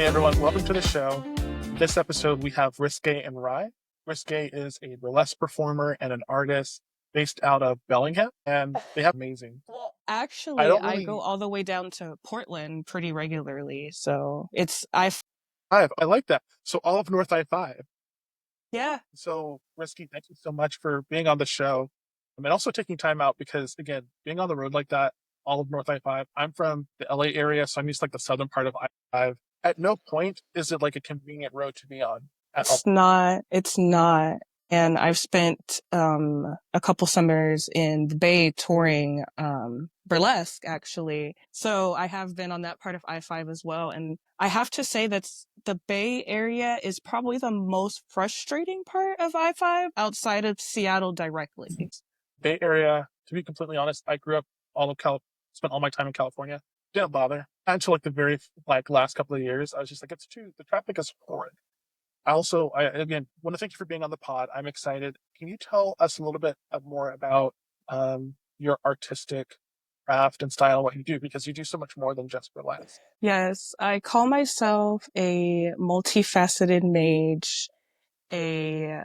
everyone, welcome to the show. This episode we have Riskay and Rye. Riskay is a burlesque performer and an artist based out of Bellingham, and they have amazing. Well, I actually, don't I go really all the way down to Portland pretty regularly, so I like that. So all of North I-5. yeah. So Risky, thank you so much for being on the show. And also taking time out because again, being on the road like that, all of North I-5. I'm from the LA area, so I'm used to like the southern part of I-5. At no point is it like a convenient road to be on at all. It's not. And I've spent a couple summers in the Bay touring burlesque actually. So I have been on that part of I-5 as well. And I have to say that's the Bay Area is probably the most frustrating part of I-5 outside of Seattle directly. Bay Area, to be completely honest, I grew up spent all my time in California. Didn't bother until like the very like last couple of years. I was just like, the traffic is horrid. I again want to thank you for being on the pod. I'm excited. Can you tell us a little bit more about your artistic craft and style, what you do? Because you do so much more than just burlesque. Yes, I call myself a multifaceted mage, a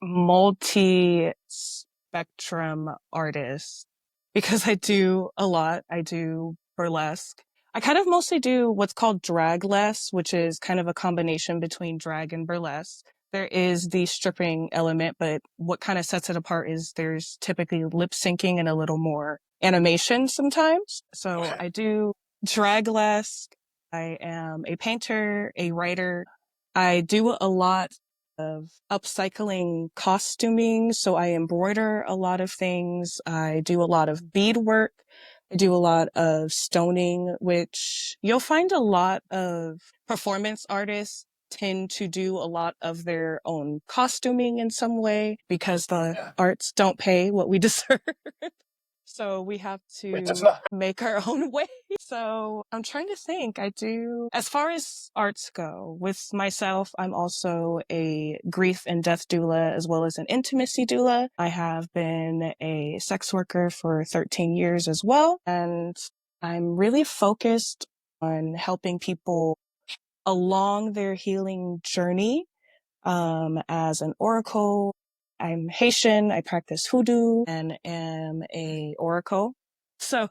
multi-spectrum artist, because I do a lot. I do burlesque. I kind of mostly do what's called dragless, which is kind of a combination between drag and burlesque. There is the stripping element, but what kind of sets it apart is there's typically lip syncing and a little more animation sometimes. So Okay. I do dragless. I am a painter, a writer. I do a lot of upcycling costuming. So I embroider a lot of things. I do a lot of beadwork. I do a lot of stoning, which you'll find a lot of performance artists tend to do a lot of their own costuming in some way because the Yeah. arts don't pay what we deserve. So we have Wait, that's to not make our own way. So I'm trying to think. As far as arts go, with myself, I'm also a grief and death doula as well as an intimacy doula. I have been a sex worker for 13 years as well. And I'm really focused on helping people along their healing journey. As an oracle, I'm Haitian. I practice hoodoo and am a oracle. So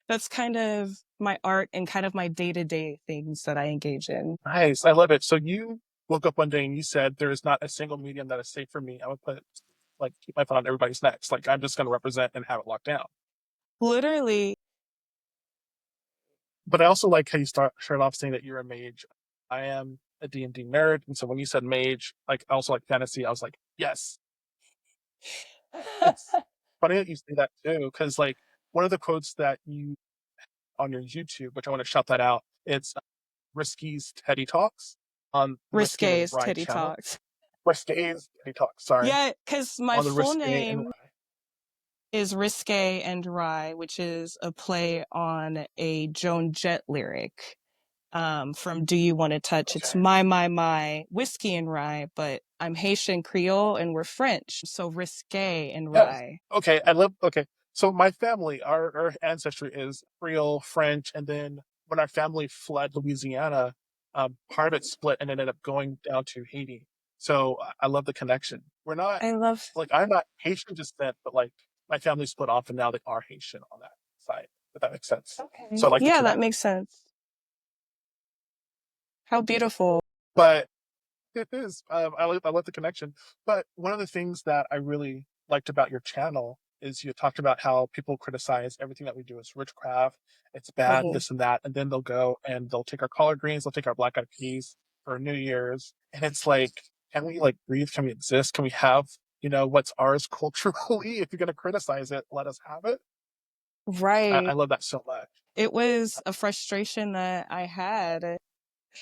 that's kind of my art and kind of my day-to-day things that I engage in. nice. I love it. So you woke up one day and you said there is not a single medium that is safe for me. I would keep my foot on everybody's necks. Like I'm just going to represent and have it locked down. Literally, But I also like how you started off saying that you're a mage. I am a D&D nerd, and so when you said mage, like I also like fantasy, I was like, yes. It's funny that you say that too, because like one of the quotes that you on your YouTube, which I want to shout that out, it's Risky's Teddy Talks on the Risky and Risqué's Rye Teddy channel. Talks. Risky's Teddy Talks, sorry, Yeah, because my on the full Risky and name Rye. is Riskay and Rye, which is a play on a Joan Jett lyric. From Do You Want to Touch? It's Okay. my, whiskey and rye, but I'm Haitian Creole and we're French. So risque and Yes. rye. Okay. Okay. So my family, our ancestry is Creole, French, and then when our family fled Louisiana, part of it split and ended up going down to Haiti. So I love the connection. We're not I love, like I'm not Haitian descent, but like my family split off and now they are Haitian on that side. If that makes sense. So okay. I like the Yeah, that connection. makes sense. How beautiful. But it is. I love the connection. But one of the things that I really liked about your channel is you talked about how people criticize everything that we do as witchcraft. It's bad, Mhm. this and that. And then they'll go and they'll take our collard greens, they'll take our black eyed peas for New Year's. And it's like, can we like breathe? Can we exist? Can we have, what's ours culturally? If you're going to criticize it, let us have it. I Right. love that so much. It was a frustration that I had.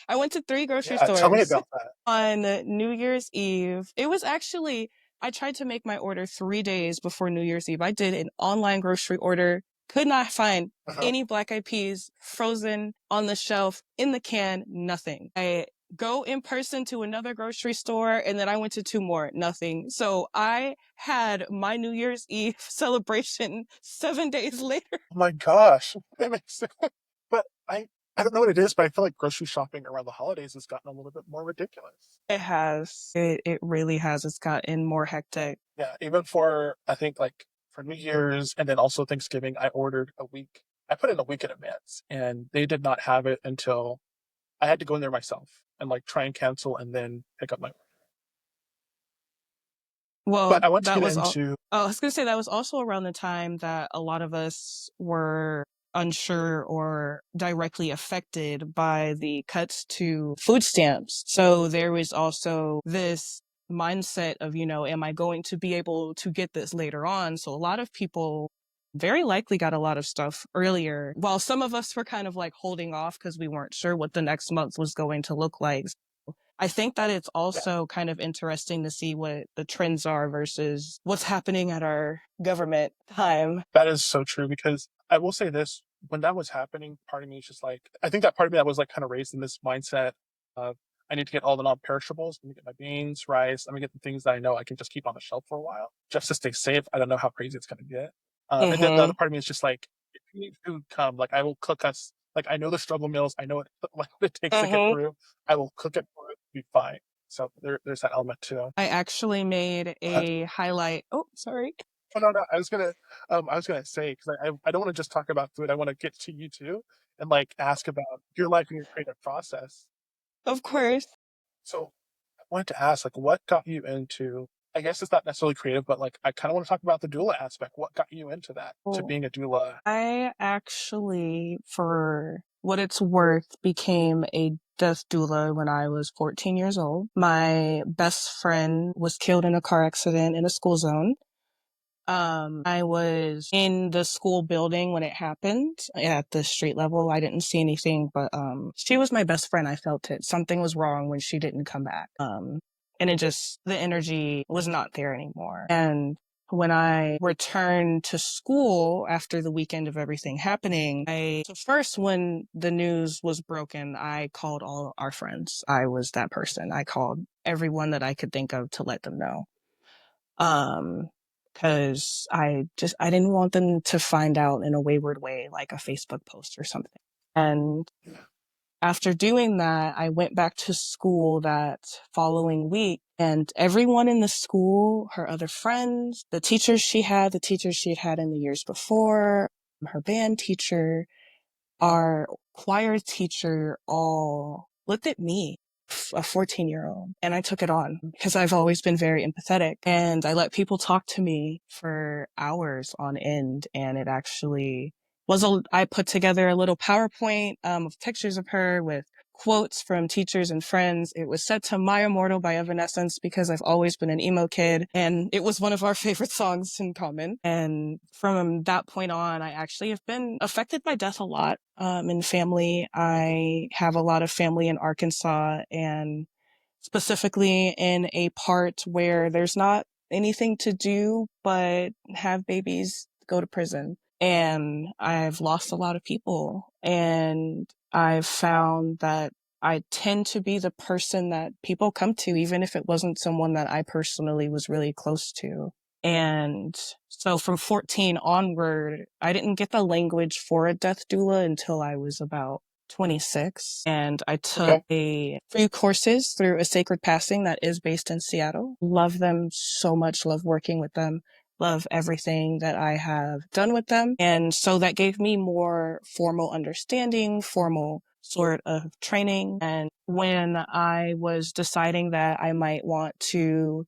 I went to 3 grocery Yeah. Tell me stores about that. on New Year's Eve. It was actually, I tried to make my order 3 days before New Year's Eve. I did an online grocery order, could not find Uh-huh. any black eyed peas frozen on the shelf, in the can, nothing. I go in person to another grocery store and then I went to 2 more, nothing. So I had my New Year's Eve celebration 7 days later. Oh my gosh. That makes sense. But I don't know what it is, but I feel like grocery shopping around the holidays has gotten a little bit more ridiculous. It has. It really has. It's gotten more hectic. Yeah, even for I think like for New Year's and then also Thanksgiving, I ordered a week. I put in a week in advance, and they did not have it until I had to go in there myself and like try and cancel and then pick up my. But Well, I want to that get was all. into Oh, I was gonna say that was also around the time that a lot of us were unsure or directly affected by the cuts to food stamps. So there was also this mindset of, am I going to be able to get this later on? So a lot of people very likely got a lot of stuff earlier, while some of us were kind of like holding off because we weren't sure what the next month was going to look like. I think that it's yeah, also kind of interesting to see what the trends are versus what's happening at our government time. that is so true because I will say this: when that was happening, part of me is just like I think that part of me that was like kind of raised in this mindset of I need to get all the non-perishables. Let me get my beans, rice. Let me get the things that I know I can just keep on the shelf for a while just to stay safe. I don't know how crazy it's going to get. And then the Mm-hmm. other part of me is just like, if you need food, come. Like I will cook us. Like I know the struggle meals. I know it, like, what it takes to get Mm-hmm. through. I will cook it for it. Be fine. So there's that element too. I actually made But a highlight. Oh, sorry. oh no, no, I was gonna say because I don't want to just talk about food. I want to get to you too and like ask about your life and your creative process. Of course. So I wanted to ask, like, what got you into? I guess it's not necessarily creative, but like, I kind of want to talk about the doula aspect. What got you into that, to Oh, being a doula? I actually, for what it's worth, became a death doula when I was 14 years old. My best friend was killed in a car accident in a school zone. I was in the school building when it happened at the street level. I didn't see anything, but she was my best friend. I felt it. Something was wrong when she didn't come back. And it just, the energy was not there anymore. And when I returned to school after the weekend of everything happening, so first when the news was broken, I called all our friends. I was that person. I called everyone that I could think of to let them know. Um, because I didn't want them to find out in a wayward way, like a Facebook post or something. And after doing that, I went back to school that following week, and everyone in the school, her other friends, the teachers she had, the teachers she had had in the years before, her band teacher, our choir teacher, all looked at me, a 14-year-old, and I took it on because I've always been very empathetic, and I let people talk to me for hours on end. And it actually I put together a little PowerPoint of pictures of her with quotes from teachers and friends. It was set to My Immortal by Evanescence because I've always been an emo kid, and it was one of our favorite songs in common. And from that point on, I actually have been affected by death a lot in family. I have a lot of family in Arkansas, and specifically in a part where there's not anything to do but have babies, go to prison. And I've lost a lot of people. And I've found that I tend to be the person that people come to, even if it wasn't someone that I personally was really close to. And so from 14 onward, I didn't get the language for a death doula until I was about 26. And I took Okay, a few courses through a sacred passing that is based in Seattle. Love them so much, love working with them, love everything that I have done with them. And so that gave me more formal understanding, formal sort of training. And when I was deciding that I might want to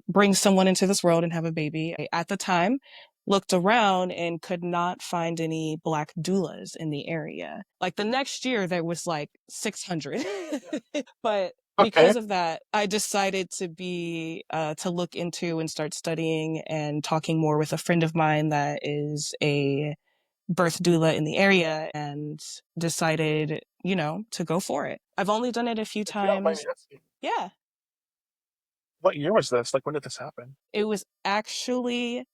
bring someone into this world and have a baby, I, at the time, looked around and could not find any Black doulas in the area. Like the next year, there was like 600. But okay, because of that, I decided to look into and start studying and talking more with a friend of mine that is a birth doula in the area, and decided, to go for it. I've only done it a few if you don't mind me times. asking, Yeah. what year was this? Like, when did this happen? It was actually,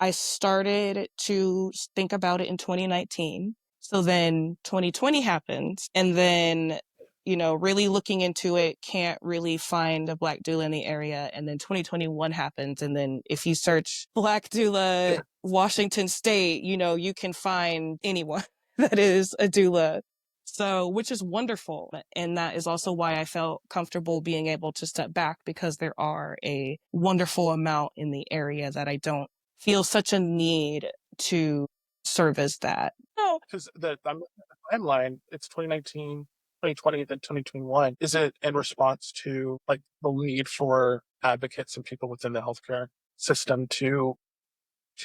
I started to think about it in 2019. So then 2020 happened. And then, really looking into it, can't really find a Black doula in the area. And then 2021 happened. And then if you search Black doula Yeah, Washington State, you can find anyone that is a doula. So, which is wonderful. And that is also why I felt comfortable being able to step back, because there are a wonderful amount in the area that I don't feel such a need to serve as that. Oh, Because I'm looking at the timeline, it's 2019, 2020, then 2021. Is it in response to like the need for advocates and people within the healthcare system to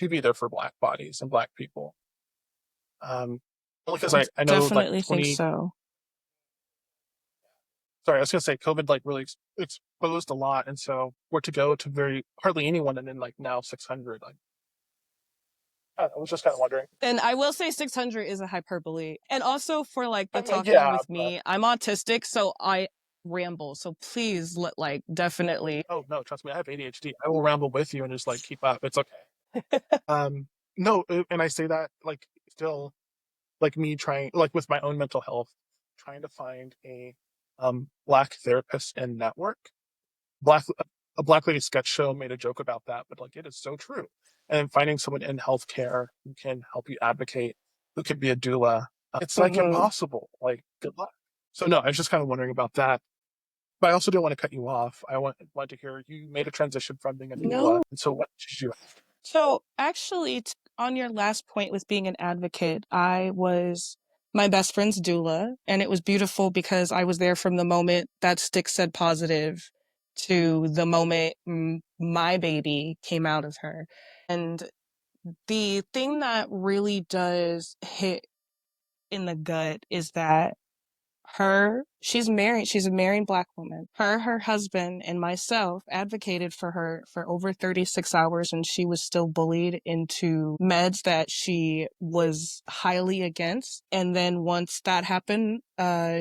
be there for Black bodies and Black people? Only because I know like definitely think so. sorry, I was gonna say COVID like really exposed a lot, and so we're to go to very hardly anyone, and then like now 600. Like I was just kind of wondering. And I will say 600 is a hyperbole. And also for like the I mean, talking yeah, with but me, I'm autistic, so I ramble. So please like definitely. oh no, trust me, I have ADHD. I will ramble with you and just like keep up. It's okay. No, and I say that like still like me trying like with my own mental health, trying to find a Black therapist and network. Black a Black Lady sketch show made a joke about that, but like it is so true. And finding someone in healthcare who can help you advocate, who could be a doula, it's like Mhm. impossible. Like good luck. So no, I was just kind of wondering about that. But I also didn't want to cut you off. I want to hear you made a transition from being a doula, No. and so what did you do? So actually, on your last point with being an advocate, I was my best friend's doula, and it was beautiful because I was there from the moment that stick said positive to the moment my baby came out of her. And the thing that really does hit in the gut is that she's married, she's a married Black woman. Her husband, and myself advocated for her for over 36 hours, and she was still bullied into meds that she was highly against. And then once that happened,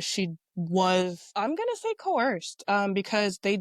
she was, I'm gonna say, coerced, because they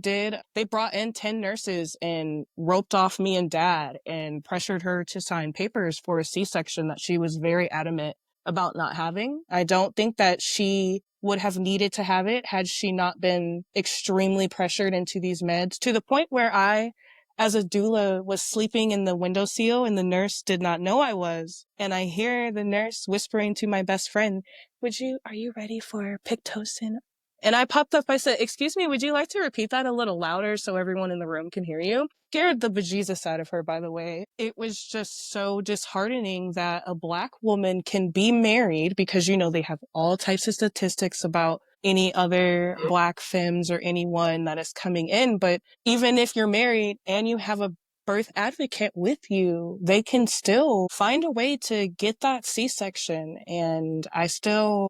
brought in 10 nurses and roped off me and dad and pressured her to sign papers for a C-section that she was very adamant about not having. I don't think that she would have needed to have it had she not been extremely pressured into these meds, to the point where I, as a doula, was sleeping in the windowsill and the nurse did not know I was. And I hear the nurse whispering to my best friend, are you ready for Pictocin? And I popped up, I said, excuse me, would you like to repeat that a little louder so everyone in the room can hear you? Scared the bejesus out of her, by the way. It was just so disheartening that a Black woman can be married, because, they have all types of statistics about any other Black femmes or anyone that is coming in. But even if you're married and you have a birth advocate with you, they can still find a way to get that C-section. And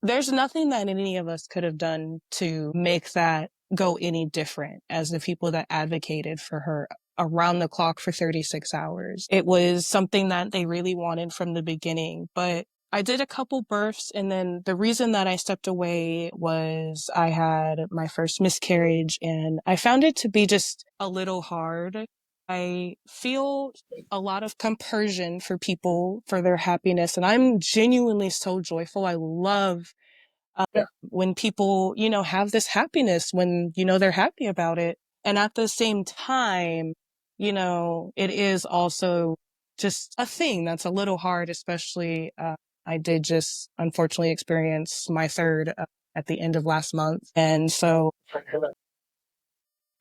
there's nothing that any of us could have done to make that go any different as the people that advocated for her around the clock for 36 hours. It was something that they really wanted from the beginning. But I did a couple births, and then the reason that I stepped away was I had my first miscarriage, and I found it to be just a little hard. I feel a lot of compersion for people for their happiness, and I'm genuinely so joyful. I love Yeah, when people, have this happiness when, they're happy about it. And at the same time, it is also just a thing that's a little hard, especially, I did just unfortunately experience my third at the end of last month. And so sorry to hear that.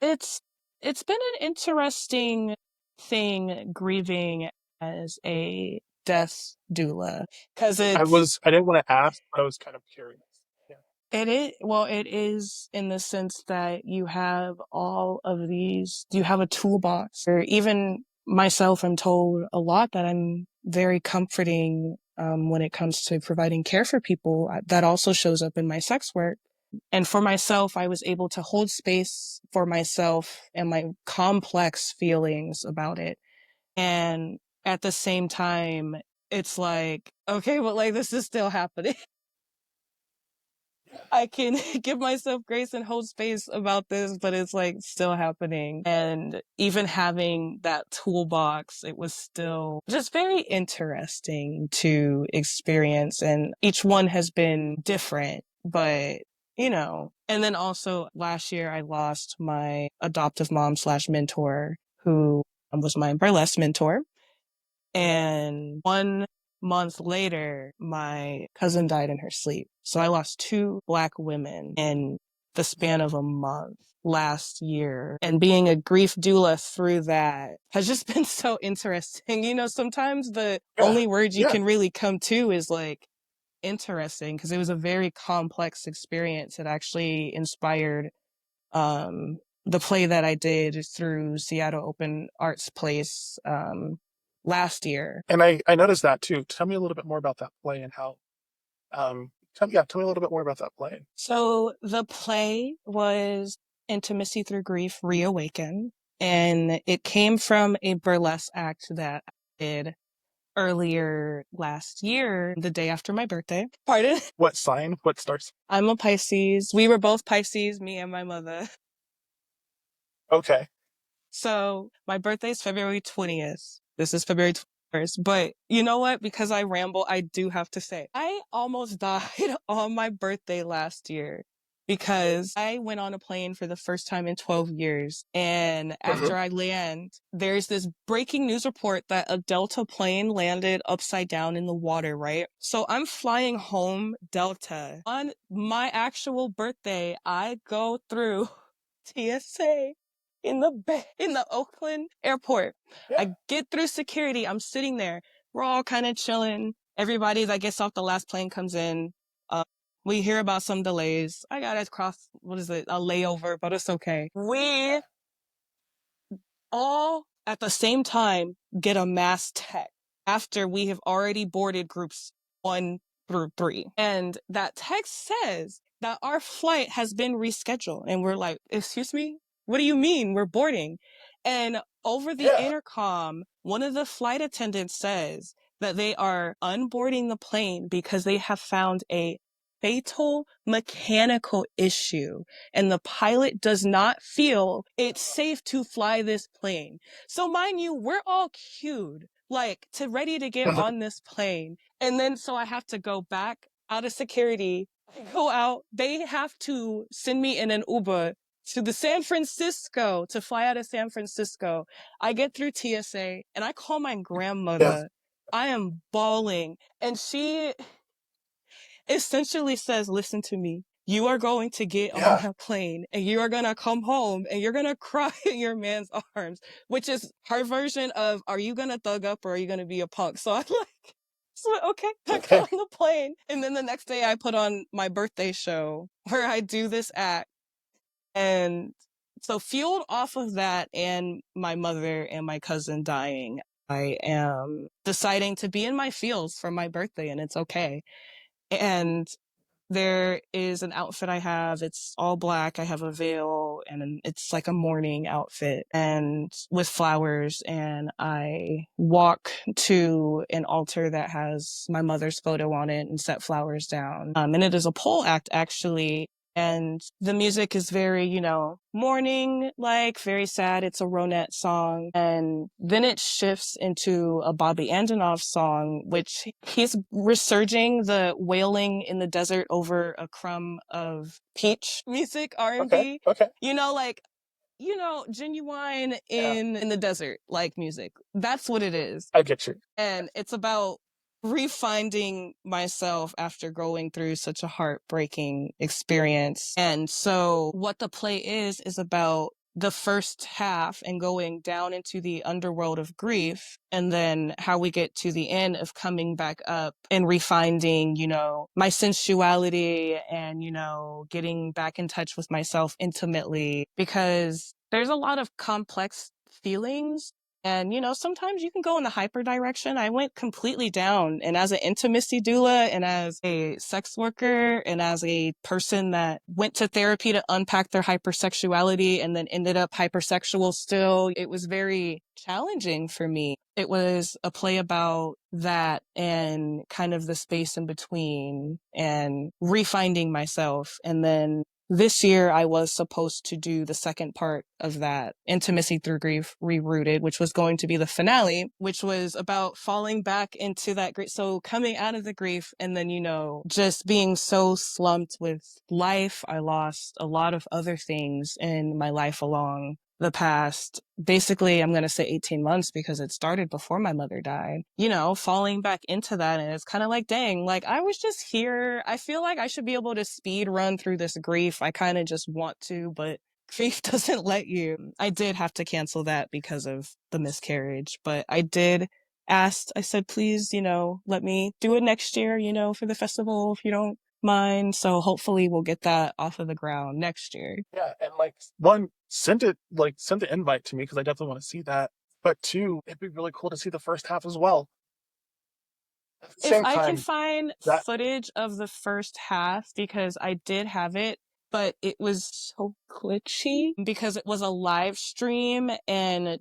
it's, it's been an interesting thing grieving as a death doula, because I didn't want to ask, but I was kind of curious. Yeah, it is in the sense that you have you have a toolbox. Or even myself, I'm told a lot that I'm very comforting when it comes to providing care for people. That also shows up in my sex work. And for myself, I was able to hold space for myself and my complex feelings about it. And at the same time, it's like, okay, but like this is still happening. I can give myself grace and hold space about this, but it's like still happening. And even having that toolbox, it was still just very interesting to experience. And each one has been different, but and then also last year I lost my adoptive mom slash mentor, who was my burlesque mentor. And month later, my cousin died in her sleep. So I lost two Black women in the span of a month last year. And being a grief doula through that has just been so interesting. You know, sometimes the Yeah. only word you Yeah. can really come to is like interesting, because it was a very complex experience. It actually inspired the play that I did through Seattle Open Arts Place last year. And I noticed that too. Tell me a little bit more about that play and how, tell me a little bit more about that play. So the play was Intimacy Through Grief Reawakened, and it came from a burlesque act that I did earlier last year, the day after my birthday. Pardon? What sign? What stars? I'm a Pisces. We were both Pisces, me and my mother. Okay. So my birthday is February 20th. This is February 21st. But you know what? Because I ramble, I do have to say, I almost died on my birthday last year because I went on a plane for the first time in 12 years. And after I land, there's this breaking news report that a Delta plane landed upside down in the water, right? So I'm flying home Delta. On my actual birthday, I go through TSA in the Oakland airport. Yeah. I get through security. I'm sitting there. We're all kind of chilling. Everybody that gets off the last plane comes in. We hear about some delays. I got to cross, what is it, a layover, but it's okay. We all at the same time get a mass text after we have already boarded groups 1 through 3. And that text says that our flight has been rescheduled. And we're like, excuse me? What do you mean? We're boarding. And over the Yeah. intercom, one of the flight attendants says that they are unboarding the plane because they have found a fatal mechanical issue and the pilot does not feel it's safe to fly this plane. So mind you, we're all queued, like to ready to get on this plane. And then so I have to go back out of security, go out. They have to send me in an Uber to the San Francisco to fly out of San Francisco. I get through TSA and I call my Yeah. grandmother. I am bawling. And she essentially says, listen to me. You are going to get on Yeah. that plane and you are going to come home and you're going to cry in your man's arms, which is her version of, are you going to thug up or are you going to be a punk? So I'm like, so, okay, I Okay. got on the plane. And then the next day I put on my birthday show where I do this act. And so fueled off of that and my mother and my cousin dying, I am deciding to be in my feels for my birthday, and it's okay. And there is an outfit I have. It's all black. I have a veil and it's like a mourning outfit and with flowers. And I walk to an altar that has my mother's photo on it and set flowers down. And it is a pole act actually. And the music is very, you know, mourning, like very sad. It's a Ronette song. And then it shifts into a Bobby Andonoff song, which he's resurging the wailing in the desert over a crumb of peach music, Okay. R&B. Okay. You know, like, you know, genuine Yeah. in the desert, like music. That's what it is. I get you. And it's about refinding myself after going through such a heartbreaking experience. And so what the play is about the first half and going down into the underworld of grief, and then how we get to the end of coming back up and refinding, you know, my sensuality and, you know, getting back in touch with myself intimately, because there's a lot of complex feelings. And, you know, sometimes you can go in the hyper direction. I went completely down. And as an intimacy doula and as a sex worker and as a person that went to therapy to unpack their hypersexuality and then ended up hypersexual still, it was very challenging for me. It was a play about that and kind of the space in between and refinding myself. And then this year, I was supposed to do the second part of that, Intimacy Through Grief Rerouted, which was going to be the finale, which was about falling back into that grief. So coming out of the grief and then, you know, just being so slumped with life. I lost a lot of other things in my life along the past, basically, I'm going to say 18 months because it started before my mother died, falling back into that. And it's kind of like, dang, like I was just here. I feel like I should be able to speed run through this grief. I kind of just want to, but grief doesn't let you. I did have to cancel that because of the miscarriage, but I did asked, I said, please, let me do it next year, for the festival if you don't mind. So hopefully we'll get that off of the ground next year. Yeah, and like one, send the invite to me because I definitely want to see that. But two, it'd be really cool to see the first half as well. At the If same I can time, find that footage of the first half, because I did have it, but it was so glitchy because it was a live stream and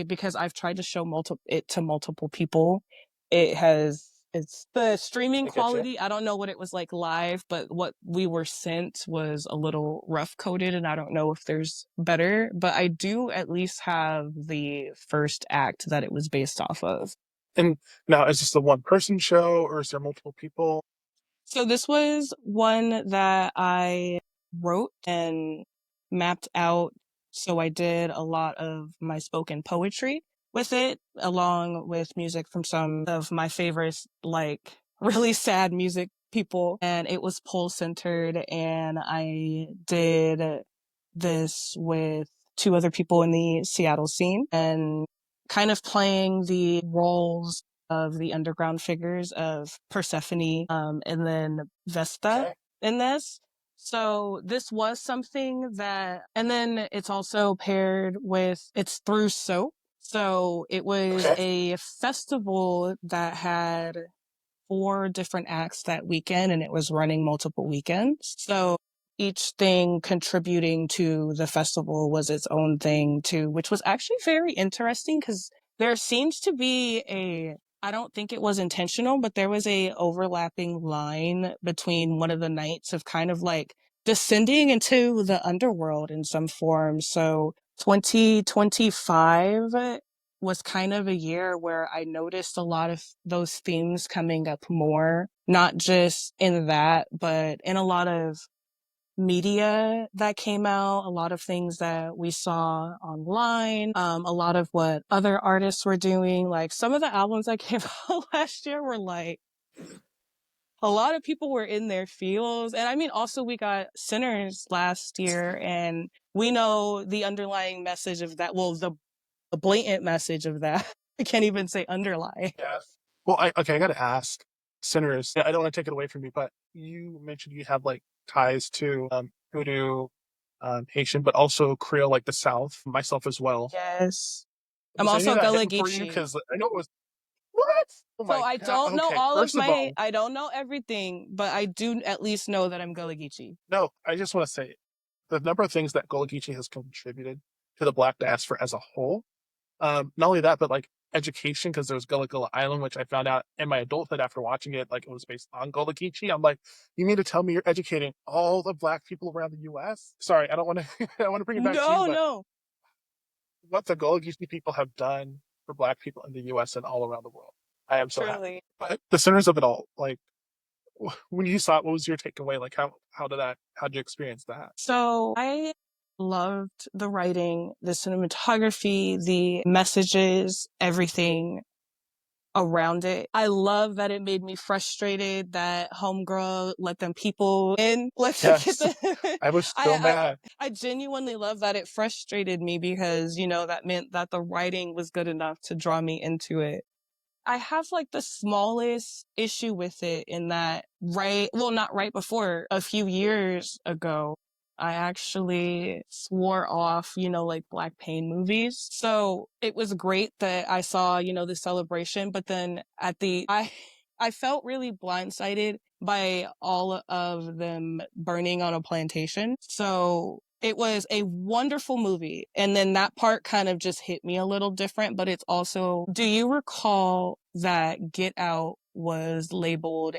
because I've tried to show it to multiple people. It's the streaming I get you. quality. I don't know what it was like live, but what we were sent was a little rough coded, and I don't know if there's better, but I do at least have the first act that it was based off of. And now, is this the one person show or is there multiple people? So this was one that I wrote and mapped out. So I did a lot of my spoken poetry with it, along with music from some of my favorites, like really sad music people. And it was pole centered. And I did this with two other people in the Seattle scene and kind of playing the roles of the underground figures of Persephone, and then Vesta Okay. in this. So this was something that, and then it's also paired with, it's through soap. So it was Okay. a festival that had 4 different acts that weekend and it was running multiple weekends. So each thing contributing to the festival was its own thing too, which was actually very interesting because there seems to be I don't think it was intentional, but there was a overlapping line between one of the nights of kind of like descending into the underworld in some form. So 2025 was kind of a year where I noticed a lot of those themes coming up more, not just in that, but in a lot of media that came out, a lot of things that we saw online, a lot of what other artists were doing. Like some of the albums that came out last year were like, a lot of people were in their feels. And I mean, also we got Sinners last year and we know the underlying message of that. Well, the blatant message of that. I can't even say underlie. Yes. Well, I gotta ask, Sinners. I don't want to take it away from you, but you mentioned you have like ties to Hoodoo, Haitian, but also Creole, like the South. Myself as well. Yes. I'm Was any of also that Gullah hitting for you? Geechee. Because I know it was. What? Oh So my I god. don't know Okay, first of all, I don't know everything, but I do at least know that I'm Gullah Geechee. no, I just want to say the number of things that Gullah Geechee has contributed to the Black diaspora as a whole. Not only that, but like education, because there was Gullah Gullah Island, which I found out in my adulthood after watching it, like it was based on Gullah Geechee. I'm like, you mean to tell me you're educating all the Black people around the U.S.? Sorry, I don't want to. I want to bring it back to you, No, but no, what the Gullah Geechee people have done for Black people in the U.S. and all around the world, I am so happy. truly. But the centers of it all, like when you saw it, what was your takeaway? Like how did you experience that? So I loved the writing, the cinematography, the messages, everything around it. I love that it made me frustrated that homegirl let them people in. Let them get Yes, the I was so mad. I genuinely love that it frustrated me because, that meant that the writing was good enough to draw me into it. I have like the smallest issue with it in that not right before, a few years ago, I actually swore off, like Black Pain movies. So it was great that I saw, the celebration, but then I felt really blindsided by all of them burning on a plantation. So it was a wonderful movie. And then that part kind of just hit me a little different, but it's also, do you recall that Get Out was labeled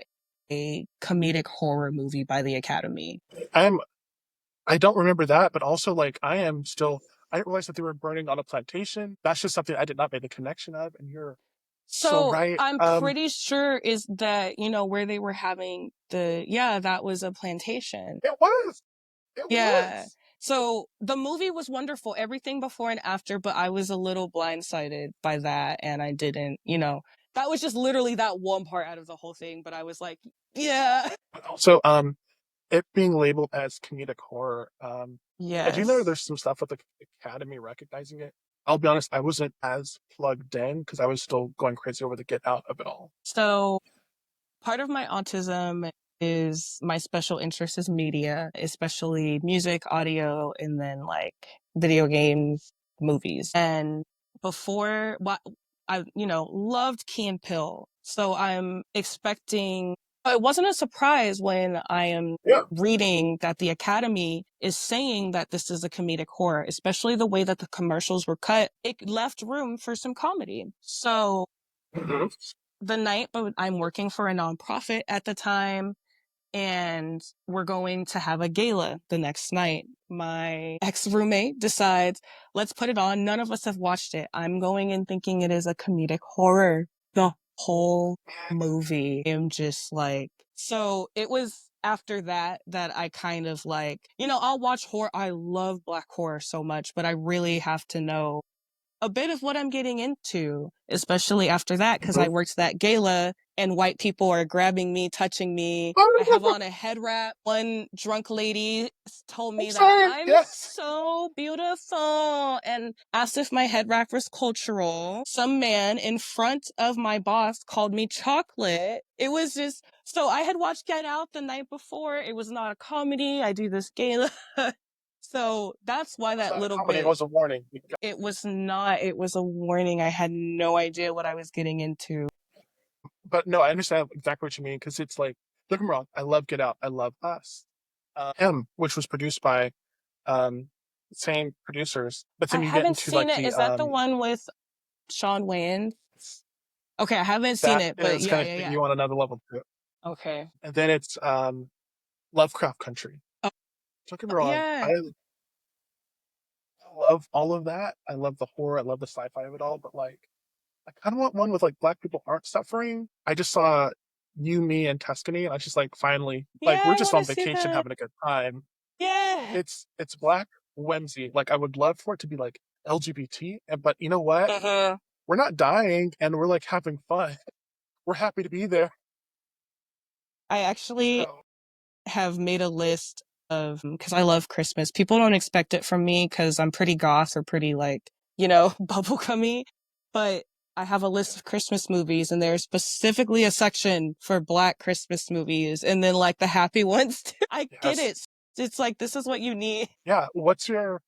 a comedic horror movie by the Academy? I'm I don't remember that, but also like I am still. I didn't realize that they were burning on a plantation. That's just something I did not make the connection of, and you're so So right. I'm pretty sure is that, where they were having that was a plantation. It was. It Yeah. was. So the movie was wonderful, everything before and after, but I was a little blindsided by that, and I didn't, that was just literally that one part out of the whole thing, but I was like, yeah. Also, it being labeled as comedic horror, I do know Yes. there's some stuff with the Academy recognizing it. I'll be honest, I wasn't as plugged in because I was still going crazy over the Get Out of it all. So part of my autism is my special interest is media, especially music, audio, and then like video games, movies. And before what I, loved Key and Peele. So I'm expecting, it wasn't a surprise when I am Yeah. reading that the Academy is saying that this is a comedic horror, especially the way that the commercials were cut. It left room for some comedy. So Mm-hmm. the night, but I'm working for a nonprofit at the time, and we're going to have a gala the next night. My ex-roommate decides, let's put it on. None of us have watched it. I'm going in thinking it is a comedic horror. The whole movie, I'm just like, so it was after that that I kind of like, I'll watch horror. I love black horror so much, but I really have to know a bit of what I'm getting into, especially after that, because I worked that gala and white people are grabbing me, touching me. I have on a head wrap. One drunk lady told me I'm that sorry. I'm Yes. so beautiful and asked if my head wrap was cultural. Some man in front of my boss called me chocolate. It was just, so I had watched Get Out the night before. It was not a comedy. I do this gala. So that's why It's that not a little comedy. It bit, was a warning. it was not, it was a warning. I had no idea what I was getting into. But no, I understand exactly what you mean because it's like, don't get me wrong. I love Get Out. I love Us. Him, which was produced by same producers, but I then you get haven't into seen like it. the Is that the one with Sean Wayans? Okay, I haven't seen that it, but is yeah, going to yeah, take yeah. you on another level too. Okay. And then it's Lovecraft Country. Oh, Don't get me wrong. yeah. I love all of that. I love the horror. I love the sci-fi of it all. But like, I kind of want one with like black people aren't suffering. I just saw You, Me, and Tuscany, and I was just like, finally, Yeah, like we're I just want to on see vacation that. having a good time. Yeah. It's black whimsy. Like I would love for it to be like LGBT, but you know what? Uh-huh. We're not dying, and we're like having fun. We're happy to be there. I actually So have made a list of, because I love Christmas. People don't expect it from me because I'm pretty goth or pretty like, bubblegummy, but I have a list of Christmas movies and there's specifically a section for Black Christmas movies and then like the happy ones. I get yes, it. It's like, this is what you need. yeah. What's your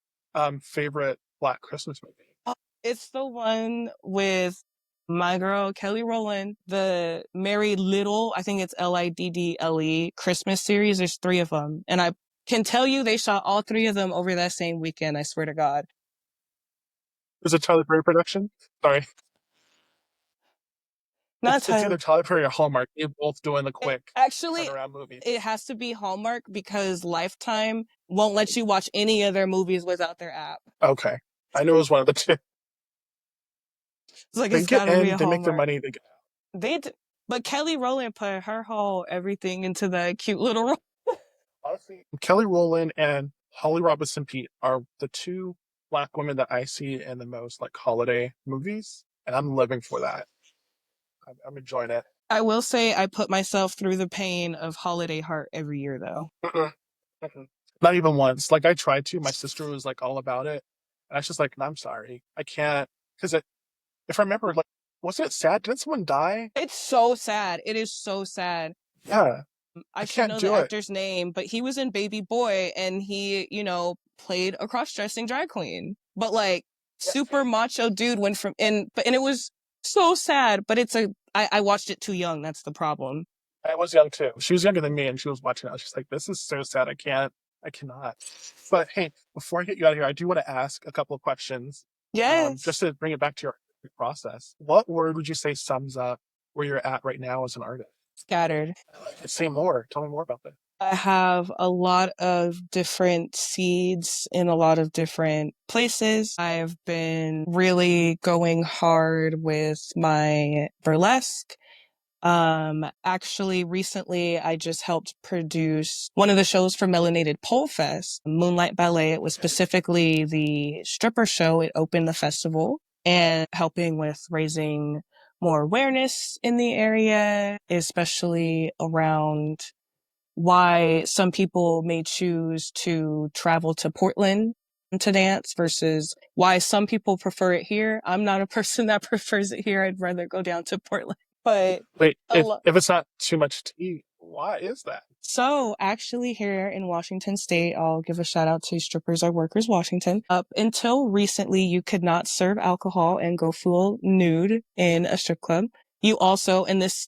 favorite Black Christmas movie? Oh, it's the one with my girl Kelly Rowland, the Merry Little, I think it's Liddle Christmas series. There's three of them, and I can tell you they shot all three of them over that same weekend. I swear to God. Is it Tyler Perry production? Sorry, Not it's either Tyler. Tyler Perry or Hallmark. You're both doing the quick Actually, turnaround movies. it has to be Hallmark because Lifetime won't let you watch any of their movies without their app. Okay, I knew it was one of the two. It's like They it's get gotta be in, a they make their Hallmark. money. They get They, but Kelly Rowland put her whole everything into that cute little role. honestly. Kelly Rowland and Holly Robinson Pete are the two Black women that I see in the most like holiday movies, and I'm living for that. I'm enjoying it. I will say I put myself through the pain of Holiday Heart every year though. Mm-mm, mm-mm. Not even once. Like I tried to. My sister was like all about it, and I was just like, "No, I'm sorry, I can't." Because if I remember, like, wasn't it sad? Didn't someone die? It's so sad. It is so sad. Yeah, I I should can't know the do it. actor's name, but he was in Baby Boy and he, played a cross-dressing drag queen. But like Yeah, super macho dude went from and it was so sad, but I watched it too young, that's the problem. I was young too. She was younger than me, and she was watching it. I was just like, "This is so sad. I can't. I cannot." But hey, before I get you out of here, I do want to ask a couple of questions, just Yes. to bring it back to your process. What word would you say sums up where you're at right now as an artist? Scattered. Say more. Tell me more about that. I have a lot of different seeds in a lot of different places. I've been really going hard with my burlesque. Actually, recently I just helped produce one of the shows for Melanated Pole Fest, Moonlight Ballet. It was specifically the stripper show. It opened the festival and helping with raising more awareness in the area, especially around why some people may choose to travel to Portland to dance versus why some people prefer it here. I'm not a person that prefers it here. I'd rather go down to Portland. But Wait, a lot. if it's not too much to eat, why is that? So actually here in Washington State, I'll give a shout out to Strippers Are Workers Washington. Up until recently, you could not serve alcohol and go full nude in a strip club. You also, and this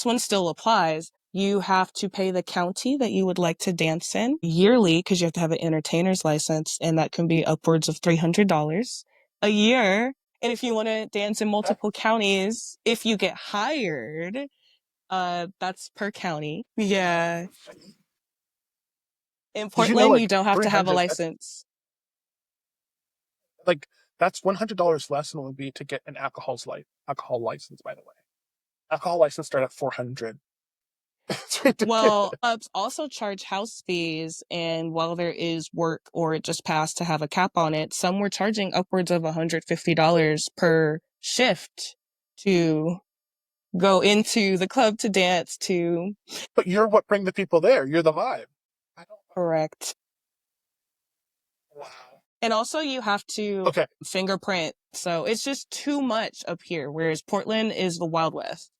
one still applies, you have to pay the county that you would like to dance in yearly because you have to have an entertainer's license, and that can be upwards of $300 a year. And if you want to dance in multiple counties, if you get hired, that's per county. Yeah. In Did you know Portland, you like don't have to have a 300? license. Like that's $100 less than it would be to get an alcohol license. By the way, alcohol license start at 400. It's ridiculous. Well, clubs also charge house fees, and while there is work or it just passed to have a cap on it, some were charging upwards of $150 per shift to go into the club to dance to. But you're what bring the people there. You're the vibe. I don't. Correct. Wow. And also you have to Okay. fingerprint. So it's just too much up here, whereas Portland is the Wild West.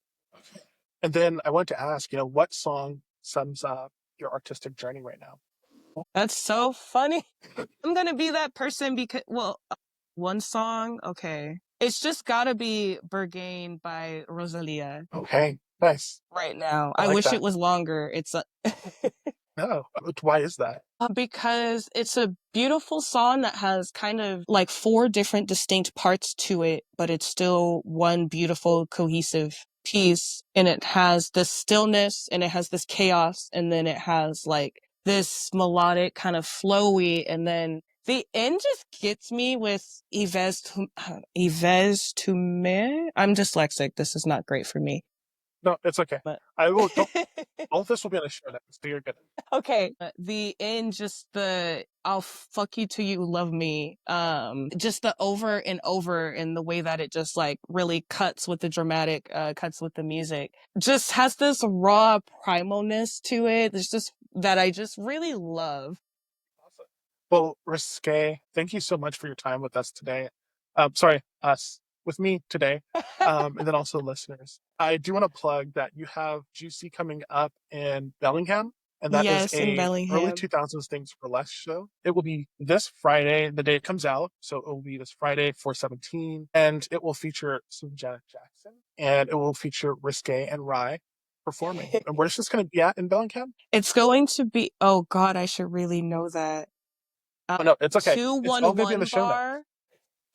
And then I want to ask, what song sums up your artistic journey right now? That's so funny. I'm gonna be that person because, well, one song, okay. It's just gotta be Berghain by Rosalia Okay, nice. right now. I I like wish that. it was longer. It's No, why is that? because it's a beautiful song that has kind of like four different distinct parts to it, but it's still one beautiful, cohesive piece. And it has this stillness and it has this chaos. And then it has like this melodic kind of flowy. And then the end just gets me with Yves to me. I'm dyslexic. This is not great for me. No, it's okay. But I will. Don't, all of this will be on the show notes, so you're good. okay. The end, just the I'll fuck you till you love me. Just the over and over in the way that it just like really cuts with the dramatic, cuts with the music. Just has this raw primalness to it. There's just that I just really love. Awesome. Well, Risque, thank you so much for your time with us today. Sorry, us with me today, and then also listeners. I do want to plug that you have Juicy coming up in Bellingham, and that is Yes, in a early Bellingham. 2000s Things for Less show. It will be this Friday, the day it comes out, so it will be this Friday, 4/17, and it will feature some Janet Jackson, and it will feature Risqué and Rye performing. And where's this going to be at in Bellingham? It's going to be, oh God, I should really know that. Oh no, it's okay. It's all going to be in the 211 show notes. bar.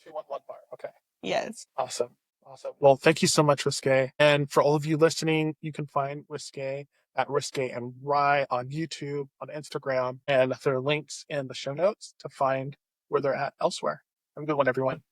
211 bar. Okay. Yes. Awesome. Awesome. Well, thank you so much, Risque. And for all of you listening, you can find Risque at Risqué and Rye on YouTube, on Instagram, and there are links in the show notes to find where they're at elsewhere. Have a good one, everyone.